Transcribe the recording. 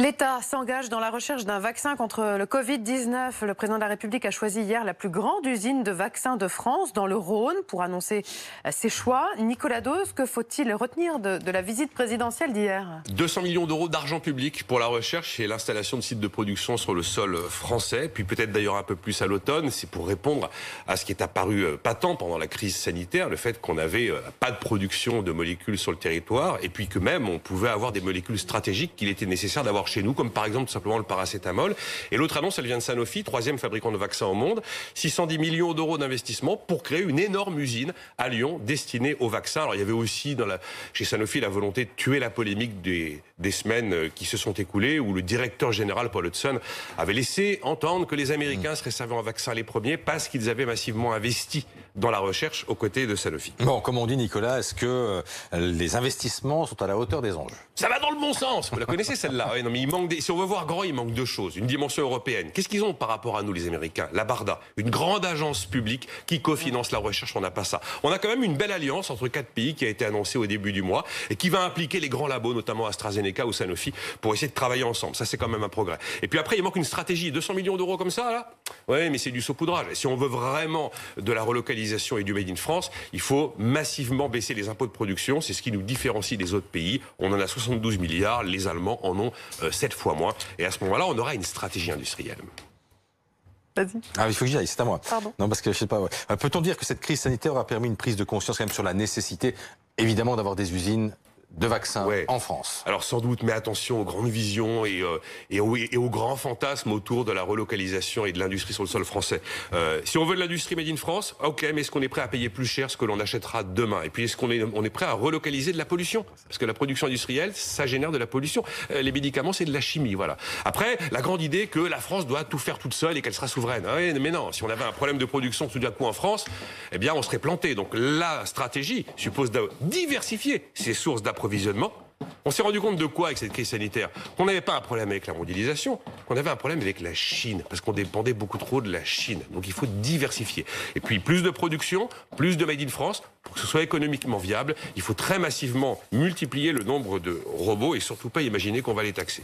L'État s'engage dans la recherche d'un vaccin contre le Covid-19. Le président de la République a choisi hier la plus grande usine de vaccins de France, dans le Rhône, pour annoncer ses choix. Nicolas Dose, que faut-il retenir de la visite présidentielle d'hier? 200 millions d'euros d'argent public pour la recherche et l'installation de sites de production sur le sol français, puis peut-être d'ailleurs un peu plus à l'automne. C'est pour répondre à ce qui est apparu patent pendant la crise sanitaire, le fait qu'on n'avait pas de production de molécules sur le territoire, et puis que même on pouvait avoir des molécules stratégiques qu'il était nécessaire d'avoir chez nous, comme par exemple tout simplement le paracétamol. Et l'autre annonce, elle vient de Sanofi, troisième fabricant de vaccins au monde. 610 millions d'euros d'investissement pour créer une énorme usine à Lyon destinée aux vaccins. Alors il y avait aussi chez Sanofi la volonté de tuer la polémique des semaines qui se sont écoulées, où le directeur général Paul Hudson avait laissé entendre que les Américains seraient servis en vaccin les premiers parce qu'ils avaient massivement investi dans la recherche aux côtés de Sanofi. Bon, comme on dit, Nicolas, est-ce que les investissements sont à la hauteur des enjeux? Ça va dans le bon sens. Vous la connaissez celle-là? Oui, non, mais si on veut voir grand, il manque deux choses. Une dimension européenne. Qu'est-ce qu'ils ont par rapport à nous, les Américains? La BARDA, une grande agence publique qui cofinance la recherche. On n'a pas ça. On a quand même une belle alliance entre 4 pays qui a été annoncée au début du mois et qui va impliquer les grands labos, notamment AstraZeneca ou Sanofi, pour essayer de travailler ensemble. Ça, c'est quand même un progrès. Et puis après, il manque une stratégie. 200 millions d'euros comme ça, là? Oui, mais c'est du saupoudrage. Et si on veut vraiment de la relocalisation et du Made in France, il faut massivement baisser les impôts de production. C'est ce qui nous différencie des autres pays. On en a 72 milliards. Les Allemands en ont 7 fois moins. Et à ce moment-là, on aura une stratégie industrielle. Vas-y. Ah, il faut que j'y aille, c'est à moi. Pardon. Non, parce que je sais pas. Ouais. Peut-on dire que cette crise sanitaire aura permis une prise de conscience quand même sur la nécessité, évidemment, d'avoir des usines de vaccins en France? Alors sans doute, mais attention aux grandes visions et aux grands fantasmes autour de la relocalisation et de l'industrie sur le sol français. Si on veut de l'industrie made in France, ok, mais est-ce qu'on est prêt à payer plus cher ce que l'on achètera demain? Et puis est-ce qu'on est prêt à relocaliser de la pollution? Parce que la production industrielle, ça génère de la pollution. Les médicaments, c'est de la chimie, voilà. Après, la grande idée que la France doit tout faire toute seule et qu'elle sera souveraine. Ah oui, mais non, si on avait un problème de production tout d'un coup en France, eh bien on serait planté. Donc la stratégie suppose de diversifier ses sources d'approvisionnement. On s'est rendu compte de quoi avec cette crise sanitaire? Qu'on n'avait pas un problème avec la mondialisation, qu'on avait un problème avec la Chine, parce qu'on dépendait beaucoup trop de la Chine. Donc il faut diversifier. Et puis plus de production, plus de Made in France, pour que ce soit économiquement viable, il faut très massivement multiplier le nombre de robots et surtout pas imaginer qu'on va les taxer.